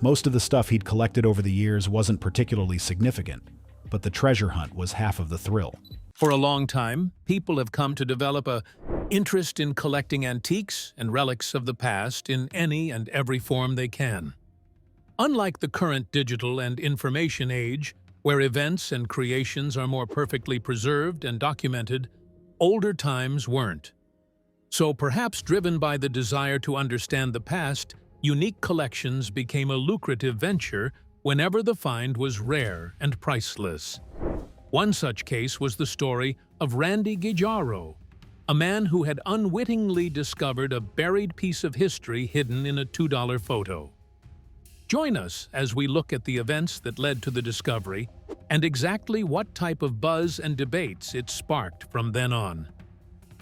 Most of the stuff he'd collected over the years wasn't particularly significant, but the treasure hunt was half of the thrill. For a long time, people have come to develop an interest in collecting antiques and relics of the past in any and every form they can. Unlike the current digital and information age, where events and creations are more perfectly preserved and documented, older times weren't. So perhaps driven by the desire to understand the past, unique collections became a lucrative venture whenever the find was rare and priceless. One such case was the story of Randy Guijarro, a man who had unwittingly discovered a buried piece of history hidden in a $2 photo. Join us as we look at the events that led to the discovery and exactly what type of buzz and debates it sparked from then on.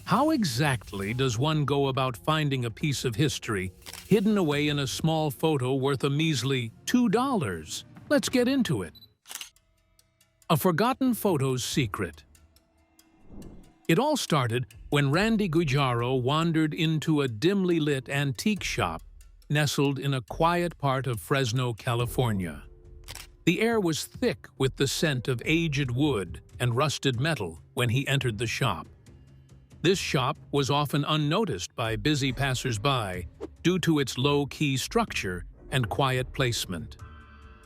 How exactly does one go about finding a piece of history hidden away in a small photo worth a measly $2? Let's get into it. A forgotten photo's secret. It all started when Randy Guijarro wandered into a dimly lit antique shop nestled in a quiet part of Fresno, California. The air was thick with the scent of aged wood and rusted metal when he entered the shop. This shop was often unnoticed by busy passers-by due to its low-key structure and quiet placement.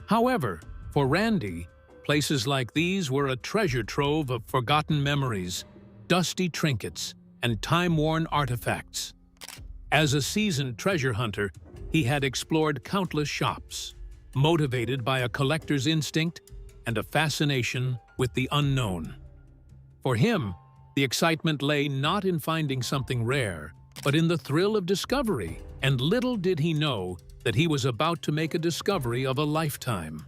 However, for Randy, places like these were a treasure trove of forgotten memories, dusty trinkets, and time-worn artifacts. As a seasoned treasure hunter, he had explored countless shops, motivated by a collector's instinct and a fascination with the unknown. For him, the excitement lay not in finding something rare, but in the thrill of discovery, and little did he know that he was about to make a discovery of a lifetime.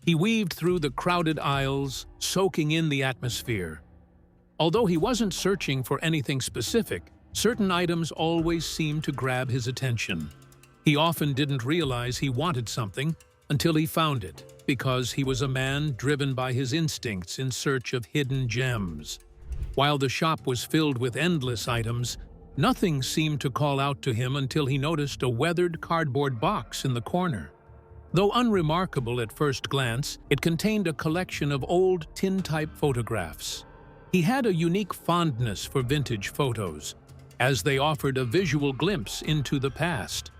He weaved through the crowded aisles, soaking in the atmosphere. Although he wasn't searching for anything specific, certain items always seemed to grab his attention. He often didn't realize he wanted something until he found it, because he was a man driven by his instincts in search of hidden gems. While the shop was filled with endless items, nothing seemed to call out to him until he noticed a weathered cardboard box in the corner. Though unremarkable at first glance, it contained a collection of old tin-type photographs. He had a unique fondness for vintage photos, as they offered a visual glimpse into the past.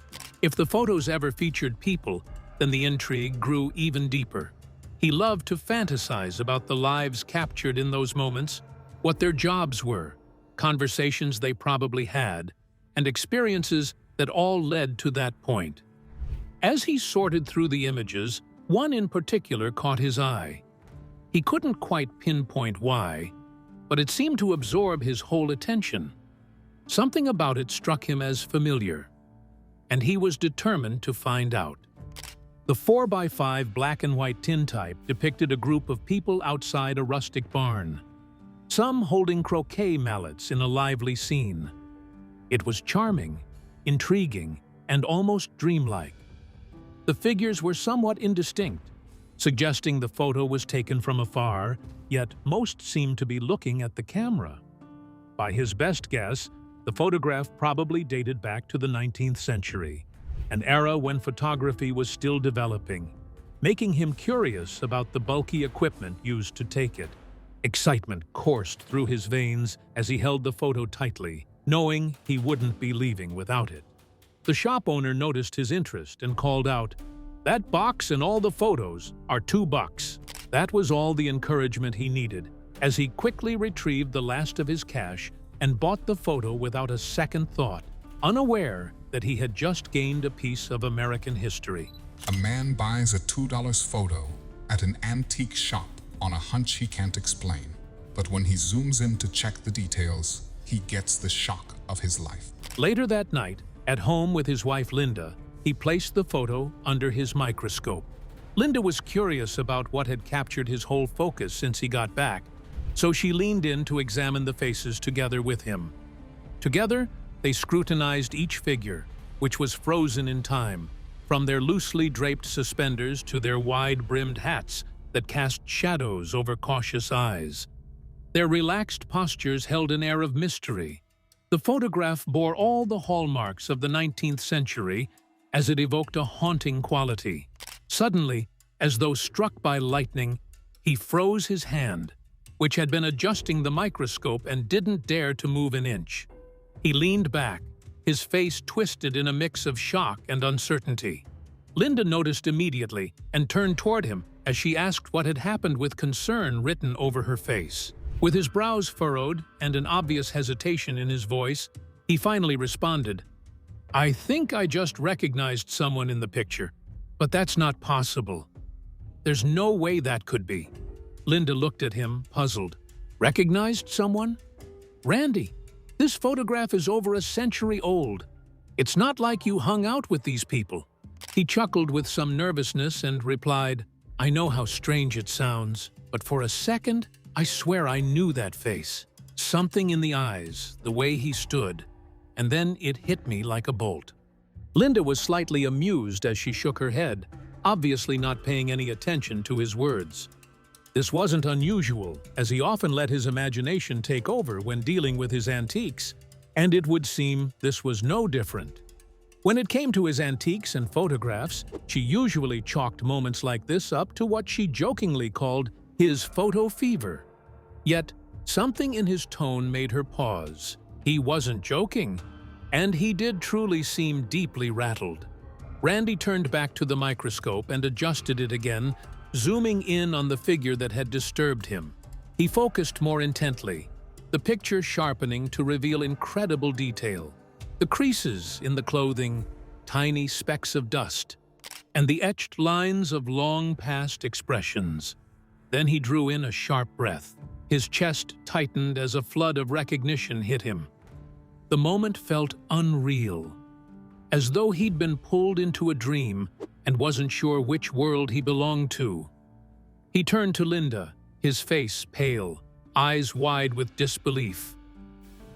If the photos ever featured people, then the intrigue grew even deeper. He loved to fantasize about the lives captured in those moments, what their jobs were, conversations they probably had, and experiences that all led to that point. As he sorted through the images, one in particular caught his eye. He couldn't quite pinpoint why, but it seemed to absorb his whole attention. Something about it struck him as familiar, and he was determined to find out. The 4x5 black and white tintype depicted a group of people outside a rustic barn, some holding croquet mallets in a lively scene. It was charming, intriguing, and almost dreamlike. The figures were somewhat indistinct, suggesting the photo was taken from afar, yet most seemed to be looking at the camera. By his best guess, the photograph probably dated back to the 19th century, an era when photography was still developing, making him curious about the bulky equipment used to take it. Excitement coursed through his veins as he held the photo tightly, knowing he wouldn't be leaving without it. The shop owner noticed his interest and called out, "That box and all the photos are $2." That was all the encouragement he needed, as he quickly retrieved the last of his cash and bought the photo without a second thought, unaware that he had just gained a piece of American history. A man buys a $2 photo at an antique shop on a hunch he can't explain. But when he zooms in to check the details, he gets the shock of his life. Later that night, at home with his wife Linda, he placed the photo under his microscope. Linda was curious about what had captured his whole focus since he got back, so she leaned in to examine the faces together with him. Together, they scrutinized each figure, which was frozen in time, from their loosely draped suspenders to their wide-brimmed hats that cast shadows over cautious eyes. Their relaxed postures held an air of mystery. The photograph bore all the hallmarks of the 19th century, as it evoked a haunting quality. Suddenly, as though struck by lightning, he froze his hand, which had been adjusting the microscope and didn't dare to move an inch. He leaned back, his face twisted in a mix of shock and uncertainty. Linda noticed immediately and turned toward him as she asked what had happened with concern written over her face. With his brows furrowed and an obvious hesitation in his voice, he finally responded, "I think I just recognized someone in the picture, but that's not possible. There's no way that could be." Linda looked at him, puzzled. "Recognized someone? Randy, this photograph is over a century old. It's not like you hung out with these people." He chuckled with some nervousness and replied, "I know how strange it sounds, but for a second, I swear I knew that face. Something in the eyes, the way he stood, and then it hit me like a bolt." Linda was slightly amused as she shook her head, obviously not paying any attention to his words. This wasn't unusual, as he often let his imagination take over when dealing with his antiques, and it would seem this was no different. When it came to his antiques and photographs, she usually chalked moments like this up to what she jokingly called his photo fever. Yet, something in his tone made her pause. He wasn't joking, and he did truly seem deeply rattled. Randy turned back to the microscope and adjusted it again, zooming in on the figure that had disturbed him. He focused more intently, the picture sharpening to reveal incredible detail. The creases in the clothing, tiny specks of dust, and the etched lines of long-past expressions. Then he drew in a sharp breath. His chest tightened as a flood of recognition hit him. The moment felt unreal, as though he'd been pulled into a dream and wasn't sure which world he belonged to. He turned to Linda, his face pale, eyes wide with disbelief.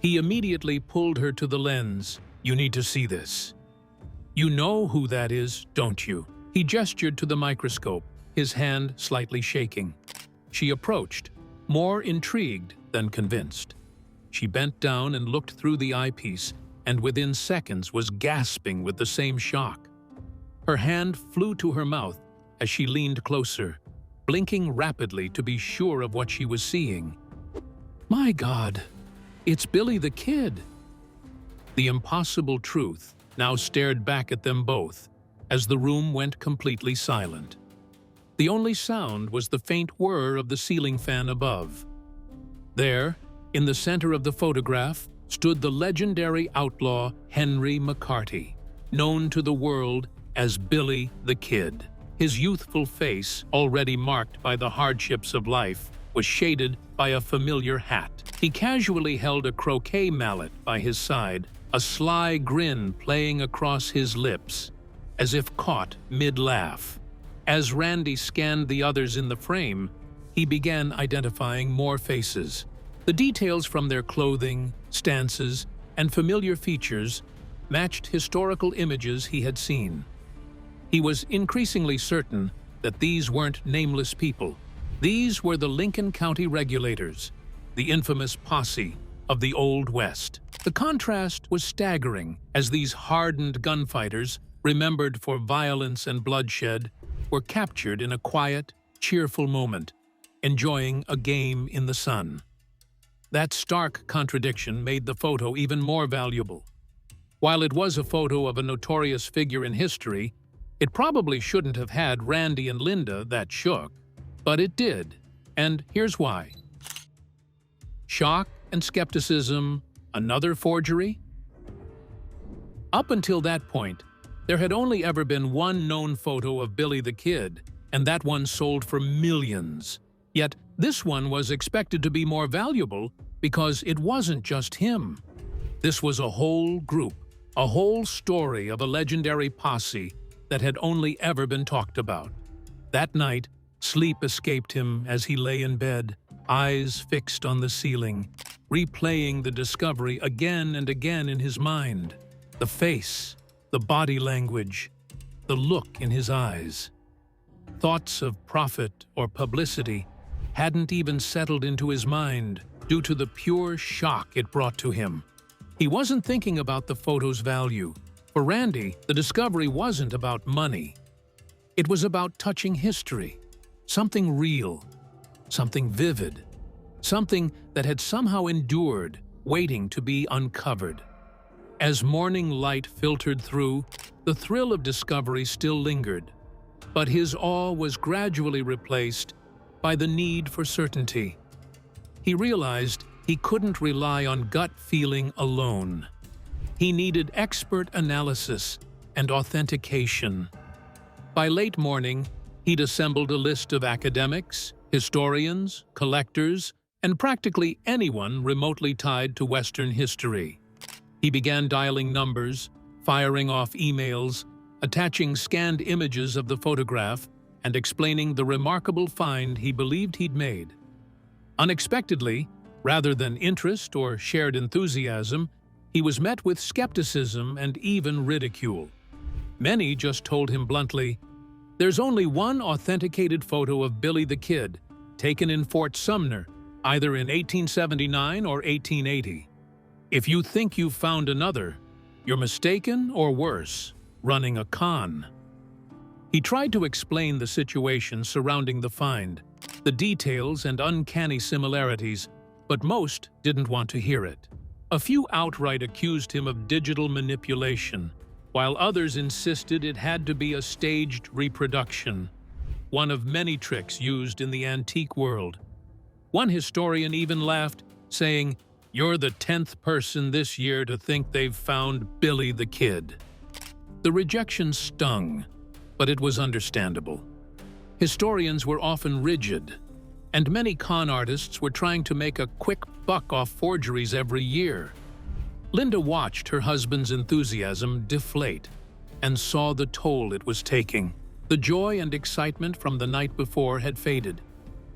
He immediately pulled her to the lens. "You need to see this. You know who that is, don't you?" He gestured to the microscope, his hand slightly shaking. She approached, more intrigued than convinced. She bent down and looked through the eyepiece, and within seconds was gasping with the same shock. Her hand flew to her mouth as she leaned closer, blinking rapidly to be sure of what she was seeing. "My God, it's Billy the Kid!" The impossible truth now stared back at them both as the room went completely silent. The only sound was the faint whir of the ceiling fan above. There, in the center of the photograph, stood the legendary outlaw Henry McCarty, known to the world as Billy the Kid. His youthful face, already marked by the hardships of life, was shaded by a familiar hat. He casually held a croquet mallet by his side, a sly grin playing across his lips, as if caught mid-laugh. As Randy scanned the others in the frame, he began identifying more faces. The details from their clothing, stances, and familiar features matched historical images he had seen. He was increasingly certain that these weren't nameless people. These were the Lincoln County Regulators, the infamous posse of the Old West. The contrast was staggering as these hardened gunfighters, remembered for violence and bloodshed, were captured in a quiet, cheerful moment, enjoying a game in the sun. That stark contradiction made the photo even more valuable. While it was a photo of a notorious figure in history, it probably shouldn't have had Randy and Linda that shook, but it did, and here's why. Shock and skepticism, another forgery? Up until that point, there had only ever been one known photo of Billy the Kid, and that one sold for millions. Yet this one was expected to be more valuable because it wasn't just him. This was a whole group, a whole story of a legendary posse that had only ever been talked about. That night, sleep escaped him as he lay in bed, eyes fixed on the ceiling, replaying the discovery again and again in his mind. The face, the body language, the look in his eyes. Thoughts of profit or publicity hadn't even settled into his mind due to the pure shock it brought to him. He wasn't thinking about the photo's value. For Randy, the discovery wasn't about money. It was about touching history, something real, something vivid, something that had somehow endured, waiting to be uncovered. As morning light filtered through, the thrill of discovery still lingered, but his awe was gradually replaced by the need for certainty. He realized he couldn't rely on gut feeling alone. He needed expert analysis and authentication. By late morning, he'd assembled a list of academics, historians, collectors, and practically anyone remotely tied to Western history. He began dialing numbers, firing off emails, attaching scanned images of the photograph, and explaining the remarkable find he believed he'd made. Unexpectedly, rather than interest or shared enthusiasm, he was met with skepticism and even ridicule. Many just told him bluntly, "There's only one authenticated photo of Billy the Kid, taken in Fort Sumner, either in 1879 or 1880. If you think you've found another, you're mistaken or worse, running a con." He tried to explain the situation surrounding the find, the details and uncanny similarities, but most didn't want to hear it. A few outright accused him of digital manipulation, while others insisted it had to be a staged reproduction, one of many tricks used in the antique world. One historian even laughed, saying, "You're the 10th person this year to think they've found Billy the Kid." The rejection stung, but it was understandable. Historians were often rigid, and many con artists were trying to make a quick buck off forgeries every year. Linda watched her husband's enthusiasm deflate and saw the toll it was taking. The joy and excitement from the night before had faded,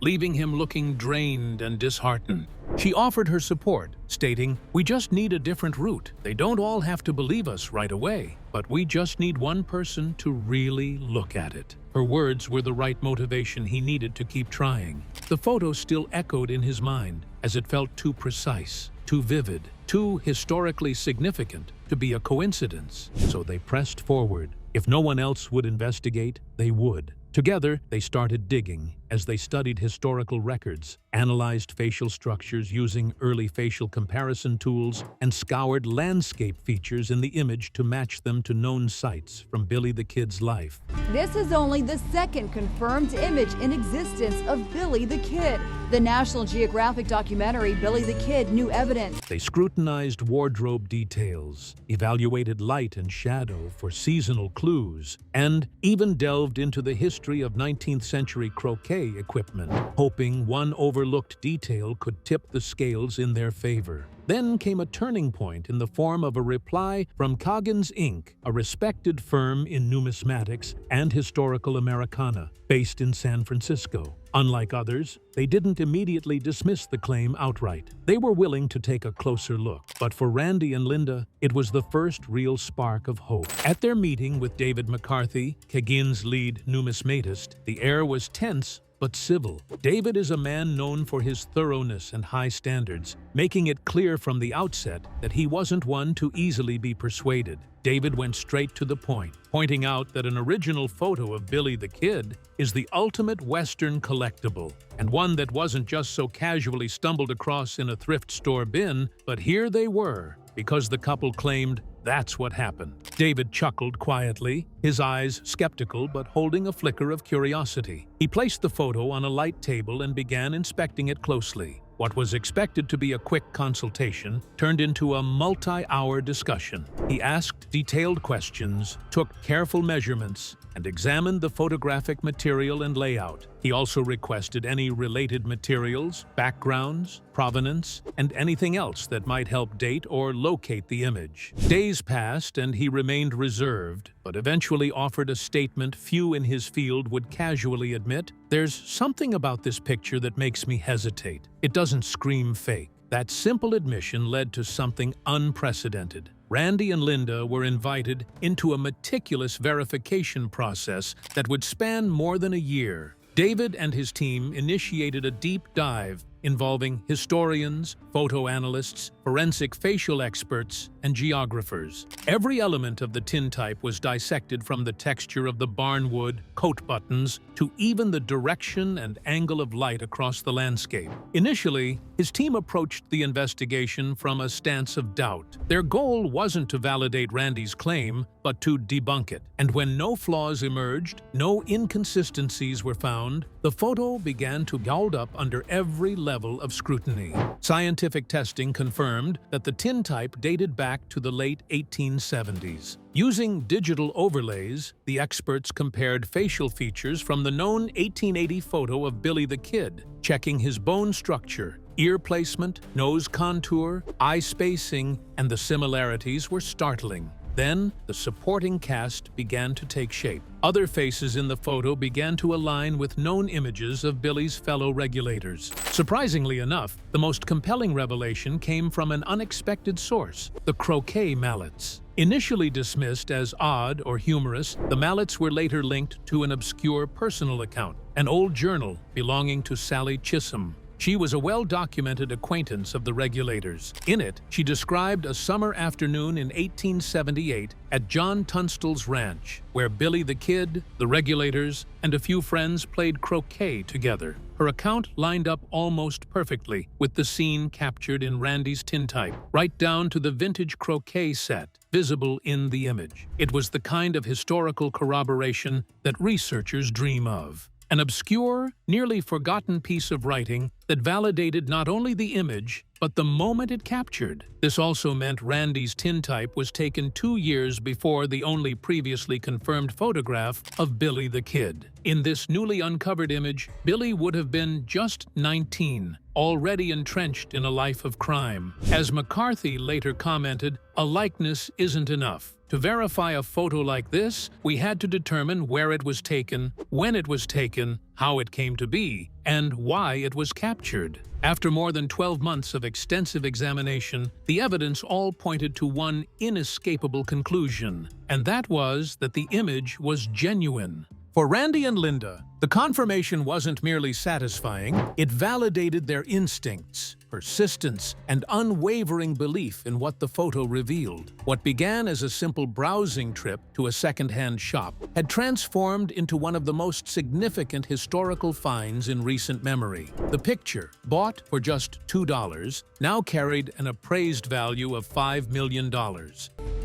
leaving him looking drained and disheartened. She offered her support, stating, "We just need a different route. They don't all have to believe us right away, but we just need one person to really look at it." Her words were the right motivation he needed to keep trying. The photo still echoed in his mind, as it felt too precise, too vivid, too historically significant to be a coincidence. So they pressed forward. If no one else would investigate, they would. Together, they started digging as they studied historical records, analyzed facial structures using early facial comparison tools, and scoured landscape features in the image to match them to known sites from Billy the Kid's life. This is only the second confirmed image in existence of Billy the Kid. The National Geographic documentary Billy the Kid: New Evidence. They scrutinized wardrobe details, evaluated light and shadow for seasonal clues, and even delved into the history of 19th century croquet equipment, hoping one overlooked detail could tip the scales in their favor. Then came a turning point in the form of a reply from Coggins Inc., a respected firm in numismatics and historical Americana, based in San Francisco. Unlike others, they didn't immediately dismiss the claim outright. They were willing to take a closer look. But for Randy and Linda, it was the first real spark of hope. At their meeting with David McCarthy, Coggins' lead numismatist, the air was tense but civil. David is a man known for his thoroughness and high standards, making it clear from the outset that he wasn't one to easily be persuaded. David went straight to the point, pointing out that an original photo of Billy the Kid is the ultimate Western collectible, and one that wasn't just so casually stumbled across in a thrift store bin, but here they were, because the couple claimed that's what happened. David chuckled quietly, his eyes skeptical but holding a flicker of curiosity. He placed the photo on a light table and began inspecting it closely. What was expected to be a quick consultation turned into a multi-hour discussion. He asked detailed questions, took careful measurements, and examined the photographic material and layout. He also requested any related materials, backgrounds, provenance, and anything else that might help date or locate the image. Days passed and he remained reserved, but eventually offered a statement few in his field would casually admit, "There's something about this picture that makes me hesitate. It doesn't scream fake." That simple admission led to something unprecedented. Randy and Linda were invited into a meticulous verification process that would span more than a year. David and his team initiated a deep dive, involving historians, photo analysts, forensic facial experts, and geographers. Every element of the tintype was dissected, from the texture of the barnwood, coat buttons, to even the direction and angle of light across the landscape. Initially, his team approached the investigation from a stance of doubt. Their goal wasn't to validate Randy's claim, but to debunk it. And when no flaws emerged, no inconsistencies were found, the photo began to hold up under every level of scrutiny. Scientific testing confirmed that the tintype dated back to the late 1870s. Using digital overlays, the experts compared facial features from the known 1880 photo of Billy the Kid, checking his bone structure, ear placement, nose contour, eye spacing, and the similarities were startling. Then, the supporting cast began to take shape. Other faces in the photo began to align with known images of Billy's fellow regulators. Surprisingly enough, the most compelling revelation came from an unexpected source: the croquet mallets. Initially dismissed as odd or humorous, the mallets were later linked to an obscure personal account, an old journal belonging to Sally Chisholm. She was a well-documented acquaintance of the regulators. In it, she described a summer afternoon in 1878 at John Tunstall's ranch, where Billy the Kid, the regulators, and a few friends played croquet together. Her account lined up almost perfectly with the scene captured in Randy's tintype, right down to the vintage croquet set visible in the image. It was the kind of historical corroboration that researchers dream of. An obscure, nearly forgotten piece of writing that validated not only the image, but the moment it captured. This also meant Randy's tintype was taken 2 years before the only previously confirmed photograph of Billy the Kid. In this newly uncovered image, Billy would have been just 19, already entrenched in a life of crime. As McCarthy later commented, "A likeness isn't enough. To verify a photo like this, we had to determine where it was taken, when it was taken, how it came to be, and why it was captured." After more than 12 months of extensive examination, the evidence all pointed to one inescapable conclusion, and that was that the image was genuine. For Randy and Linda, the confirmation wasn't merely satisfying, it validated their instincts, persistence, and unwavering belief in what the photo revealed. What began as a simple browsing trip to a second-hand shop had transformed into one of the most significant historical finds in recent memory. The picture, bought for just $2, now carried an appraised value of $5 million.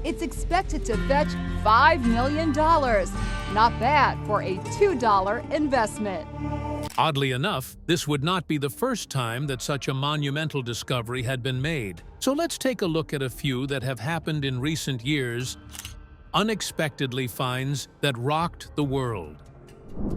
It's expected to fetch $5 million. Not bad for a $2 investment. Oddly enough, this would not be the first time that such a monumental discovery had been made. So let's take a look at a few that have happened in recent years. Unexpectedly finds that rocked the world.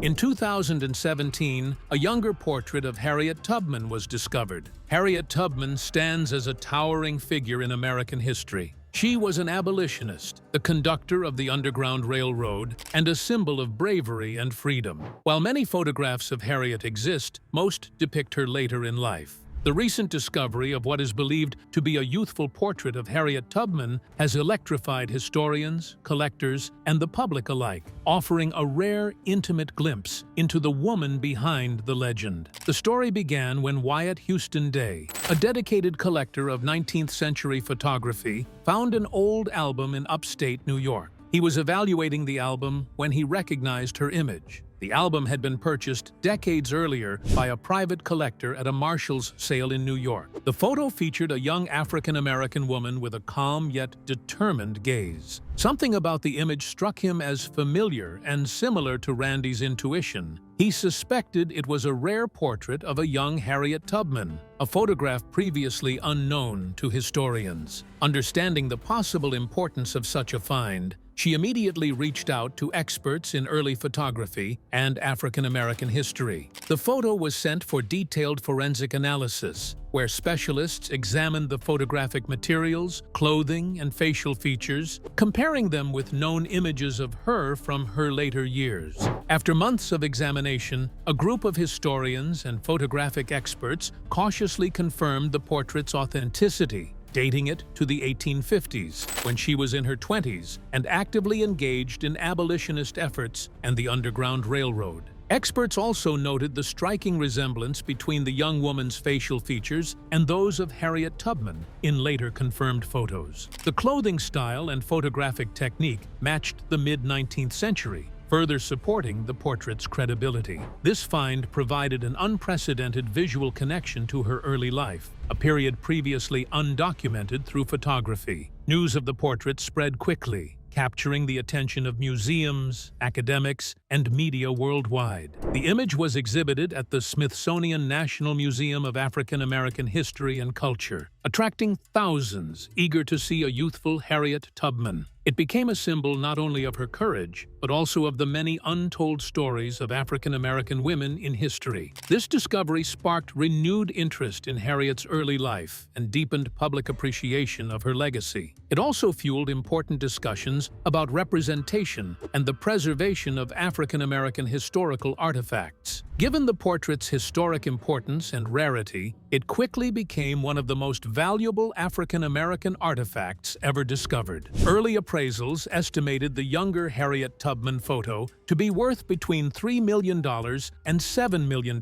In 2017, a younger portrait of Harriet Tubman was discovered. Harriet Tubman stands as a towering figure in American history. She was an abolitionist, the conductor of the Underground Railroad, and a symbol of bravery and freedom. While many photographs of Harriet exist, most depict her later in life. The recent discovery of what is believed to be a youthful portrait of Harriet Tubman has electrified historians, collectors, and the public alike, offering a rare, intimate glimpse into the woman behind the legend. The story began when Wyatt Houston Day, a dedicated collector of 19th-century photography, found an old album in upstate New York. He was evaluating the album when he recognized her image. The album had been purchased decades earlier by a private collector at a Marshall's sale in New York. The photo featured a young African-American woman with a calm yet determined gaze. Something about the image struck him as familiar and similar to Randy's intuition. He suspected it was a rare portrait of a young Harriet Tubman, a photograph previously unknown to historians. Understanding the possible importance of such a find, she immediately reached out to experts in early photography and African-American history. The photo was sent for detailed forensic analysis, where specialists examined the photographic materials, clothing, and facial features, comparing them with known images of her from her later years. After months of examination, a group of historians and photographic experts cautiously confirmed the portrait's authenticity, dating it to the 1850s, when she was in her 20s and actively engaged in abolitionist efforts and the Underground Railroad. Experts also noted the striking resemblance between the young woman's facial features and those of Harriet Tubman in later confirmed photos. The clothing style and photographic technique matched the mid-19th century, further supporting the portrait's credibility. This find provided an unprecedented visual connection to her early life, a period previously undocumented through photography. News of the portrait spread quickly, capturing the attention of museums, academics, and media worldwide. The image was exhibited at the Smithsonian National Museum of African American History and Culture, attracting thousands eager to see a youthful Harriet Tubman. It became a symbol not only of her courage, but also of the many untold stories of African American women in history. This discovery sparked renewed interest in Harriet's early life and deepened public appreciation of her legacy. It also fueled important discussions about representation and the preservation of African American historical artifacts. Given the portrait's historic importance and rarity, it quickly became one of the most valuable African American artifacts ever discovered. Early appraisals estimated the younger Harriet Tubman photo to be worth between $3 million and $7 million,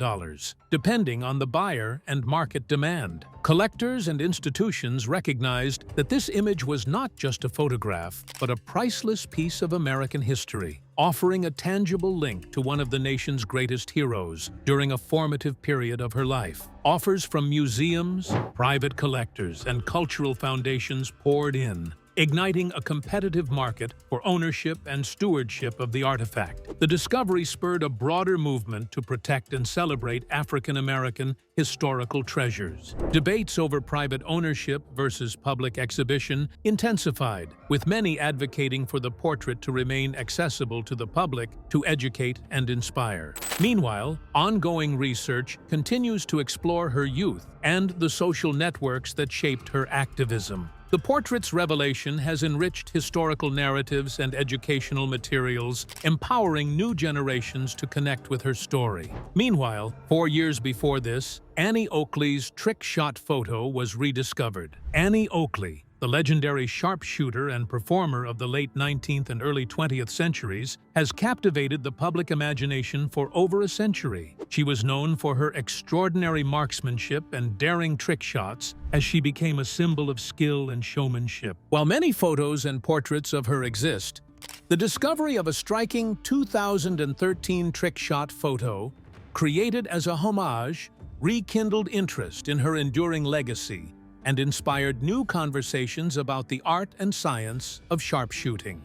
depending on the buyer and market demand. Collectors and institutions recognized that this image was not just a photograph, but a priceless piece of American history, offering a tangible link to one of the nation's greatest heroes during a formative period of her life. Offers from museums, private collectors, and cultural foundations poured in, igniting a competitive market for ownership and stewardship of the artifact. The discovery spurred a broader movement to protect and celebrate African American historical treasures. Debates over private ownership versus public exhibition intensified, with many advocating for the portrait to remain accessible to the public to educate and inspire. Meanwhile, ongoing research continues to explore her youth and the social networks that shaped her activism. The portrait's revelation has enriched historical narratives and educational materials, empowering new generations to connect with her story. Meanwhile, 4 years before this, Annie Oakley's trick shot photo was rediscovered. Annie Oakley, the legendary sharpshooter and performer of the late 19th and early 20th centuries, has captivated the public imagination for over a century. She was known for her extraordinary marksmanship and daring trick shots, as she became a symbol of skill and showmanship. While many photos and portraits of her exist, the discovery of a striking 2013 trick shot photo, created as a homage, rekindled interest in her enduring legacy and inspired new conversations about the art and science of sharpshooting.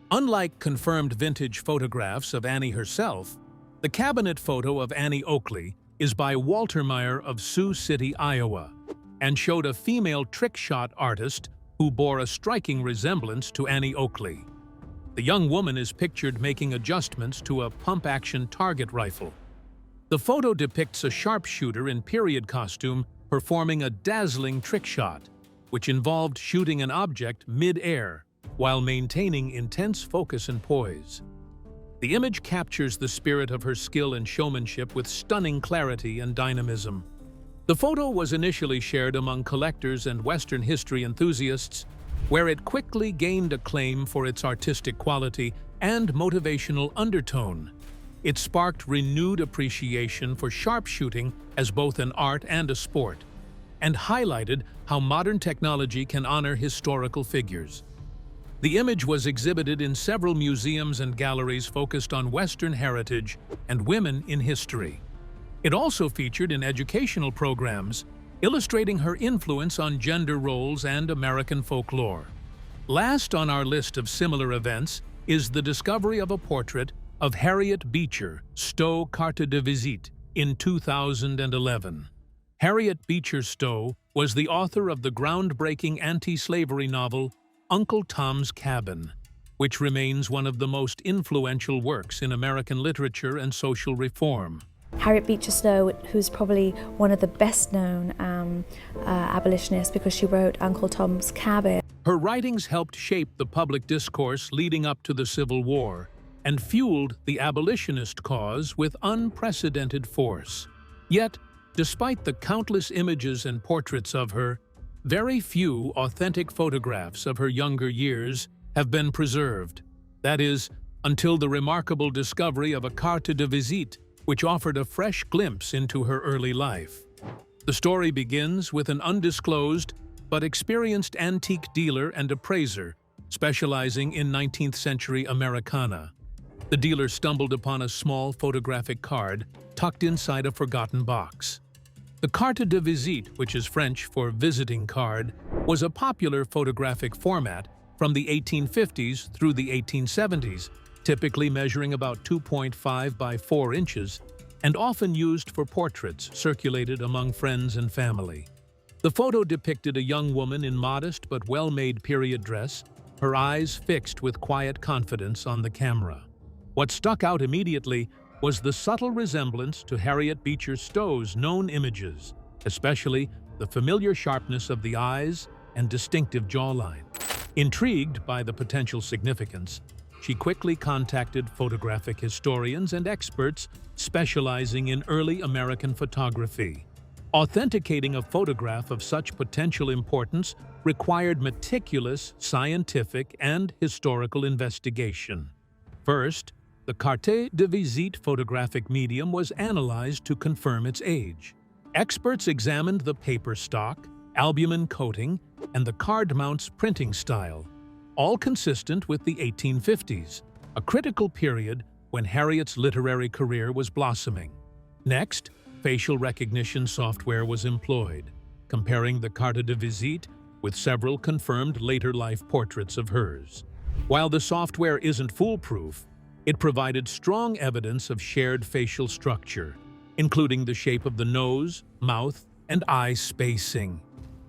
Unlike confirmed vintage photographs of Annie herself, the cabinet photo of Annie Oakley is by Walter Meyer of Sioux City, Iowa, and showed a female trick shot artist who bore a striking resemblance to Annie Oakley. The young woman is pictured making adjustments to a pump-action target rifle. The photo depicts a sharpshooter in period costume performing a dazzling trick shot, which involved shooting an object mid-air while maintaining intense focus and poise. The image captures the spirit of her skill and showmanship with stunning clarity and dynamism. The photo was initially shared among collectors and Western history enthusiasts, where it quickly gained acclaim for its artistic quality and motivational undertone. It sparked renewed appreciation for sharpshooting as both an art and a sport, and highlighted how modern technology can honor historical figures. The image was exhibited in several museums and galleries focused on Western heritage and women in history. It also featured in educational programs, illustrating her influence on gender roles and American folklore. Last on our list of similar events is the discovery of a portrait of Harriet Beecher, Stowe carte de visite, in 2011. Harriet Beecher Stowe was the author of the groundbreaking anti-slavery novel Uncle Tom's Cabin, which remains one of the most influential works in American literature and social reform. Harriet Beecher Stowe, who's probably one of the best-known abolitionists because she wrote Uncle Tom's Cabin. Her writings helped shape the public discourse leading up to the Civil War and fueled the abolitionist cause with unprecedented force. Yet, despite the countless images and portraits of her, very few authentic photographs of her younger years have been preserved. That is, until the remarkable discovery of a carte de visite, which offered a fresh glimpse into her early life. The story begins with an undisclosed but experienced antique dealer and appraiser specializing in 19th century Americana. The dealer stumbled upon a small photographic card tucked inside a forgotten box. The carte de visite, which is French for visiting card, was a popular photographic format from the 1850s through the 1870s, typically measuring about 2.5 by 4 inches, and often used for portraits circulated among friends and family. The photo depicted a young woman in modest but well-made period dress, her eyes fixed with quiet confidence on the camera. What stuck out immediately was the subtle resemblance to Harriet Beecher Stowe's known images, especially the familiar sharpness of the eyes and distinctive jawline. Intrigued by the potential significance, she quickly contacted photographic historians and experts specializing in early American photography. Authenticating a photograph of such potential importance required meticulous scientific and historical investigation. First, the carte de visite photographic medium was analyzed to confirm its age. Experts examined the paper stock, albumin coating, and the card mount's printing style, all consistent with the 1850s, a critical period when Harriet's literary career was blossoming. Next, facial recognition software was employed, comparing the carte de visite with several confirmed later-life portraits of hers. While the software isn't foolproof, it provided strong evidence of shared facial structure, including the shape of the nose, mouth, and eye spacing.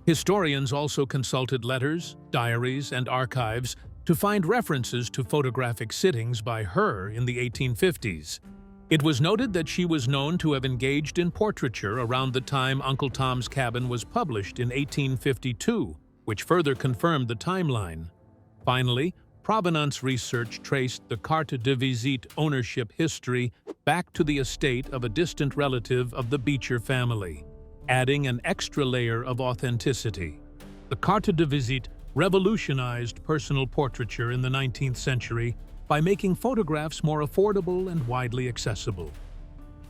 Historians also consulted letters, diaries, and archives to find references to photographic sittings by her in the 1850s. It was noted that she was known to have engaged in portraiture around the time Uncle Tom's Cabin was published in 1852, which further confirmed the timeline. Finally, provenance research traced the carte de visite ownership history back to the estate of a distant relative of the Beecher family, adding an extra layer of authenticity. The carte de visite revolutionized personal portraiture in the 19th century by making photographs more affordable and widely accessible.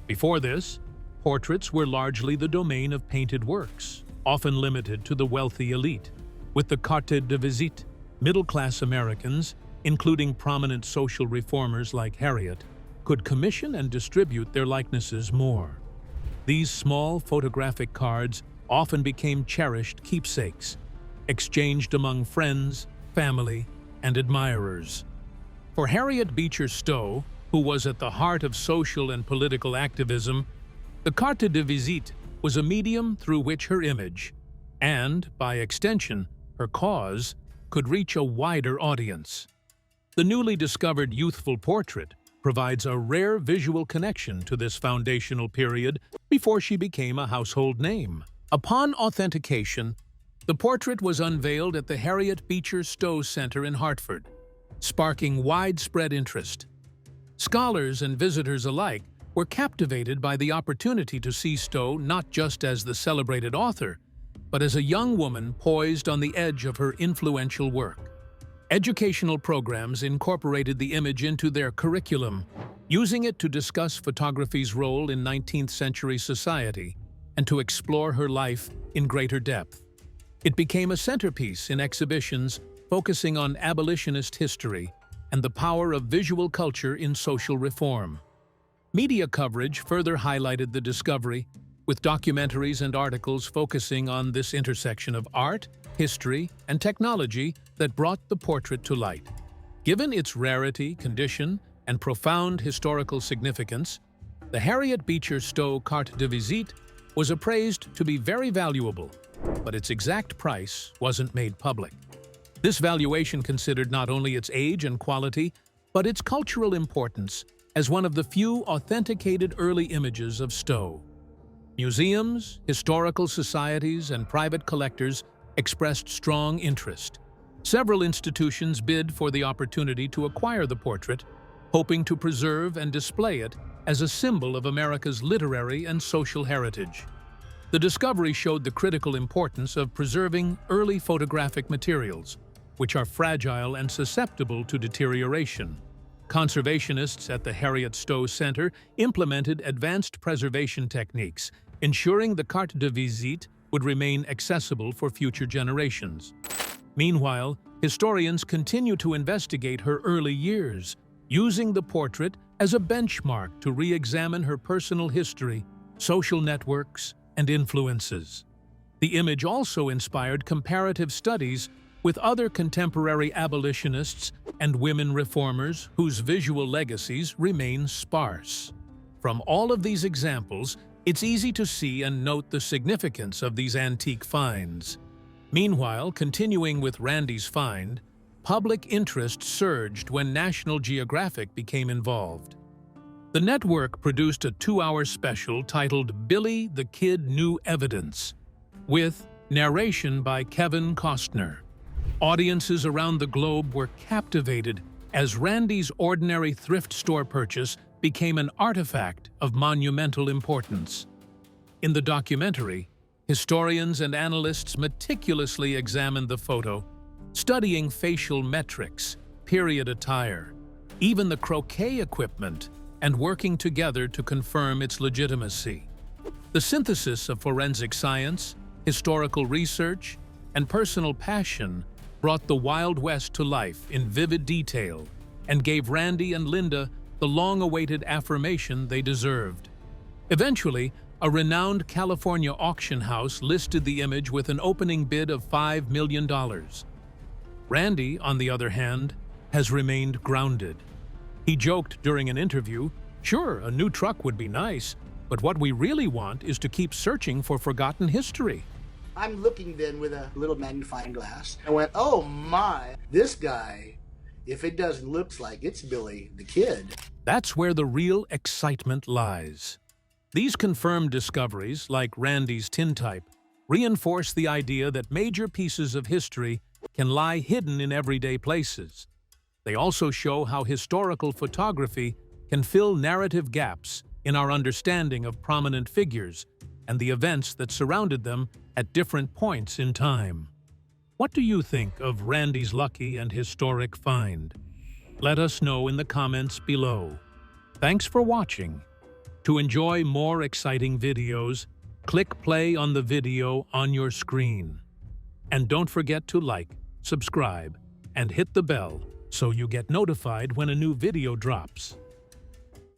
Before this, portraits were largely the domain of painted works, often limited to the wealthy elite. With the carte de visite, middle-class Americans, including prominent social reformers like Harriet, could commission and distribute their likenesses more. These small photographic cards often became cherished keepsakes, exchanged among friends, family, and admirers. For Harriet Beecher Stowe, who was at the heart of social and political activism, the carte de visite was a medium through which her image, and, by extension, her cause, could reach a wider audience. The newly discovered youthful portrait provides a rare visual connection to this foundational period before she became a household name. Upon authentication, the portrait was unveiled at the Harriet Beecher Stowe Center in Hartford, sparking widespread interest. Scholars and visitors alike were captivated by the opportunity to see Stowe not just as the celebrated author, but as a young woman poised on the edge of her influential work. Educational programs incorporated the image into their curriculum, using it to discuss photography's role in 19th century society and to explore her life in greater depth. It became a centerpiece in exhibitions focusing on abolitionist history and the power of visual culture in social reform. Media coverage further highlighted the discovery, with documentaries and articles focusing on this intersection of art, history, and technology that brought the portrait to light. Given its rarity, condition, and profound historical significance, the Harriet Beecher Stowe carte de visite was appraised to be very valuable, but its exact price wasn't made public. This valuation considered not only its age and quality, but its cultural importance as one of the few authenticated early images of Stowe. Museums, historical societies, and private collectors expressed strong interest. Several institutions bid for the opportunity to acquire the portrait, hoping to preserve and display it as a symbol of America's literary and social heritage. The discovery showed the critical importance of preserving early photographic materials, which are fragile and susceptible to deterioration. Conservationists at the Harriet Stowe Center implemented advanced preservation techniques, ensuring the carte de visite would remain accessible for future generations. Meanwhile, historians continue to investigate her early years, using the portrait as a benchmark to re-examine her personal history, social networks, and influences. The image also inspired comparative studies with other contemporary abolitionists and women reformers whose visual legacies remain sparse. From all of these examples, it's easy to see and note the significance of these antique finds. Meanwhile, continuing with Randy's find, public interest surged when National Geographic became involved. The network produced a 2-hour special titled Billy the Kid New Evidence, with narration by Kevin Costner. Audiences around the globe were captivated as Randy's ordinary thrift store purchase became an artifact of monumental importance. In the documentary, historians and analysts meticulously examined the photo, studying facial metrics, period attire, even the croquet equipment, and working together to confirm its legitimacy. The synthesis of forensic science, historical research, and personal passion brought the Wild West to life in vivid detail and gave Randy and Linda the long-awaited affirmation they deserved. Eventually, a renowned California auction house listed the image with an opening bid of $5 million. Randy, on the other hand, has remained grounded. He joked during an interview, "Sure, a new truck would be nice, but what we really want is to keep searching for forgotten history." I'm looking then with a little magnifying glass. I went, oh my, this guy, if it doesn't look like it's Billy the Kid. That's where the real excitement lies. These confirmed discoveries, like Randy's tintype, reinforce the idea that major pieces of history can lie hidden in everyday places. They also show how historical photography can fill narrative gaps in our understanding of prominent figures and the events that surrounded them at different points in time. What do you think of Randy's lucky and historic find? Let us know in the comments below. Thanks for watching. To enjoy more exciting videos, click play on the video on your screen. And don't forget to like, subscribe, and hit the bell so you get notified when a new video drops.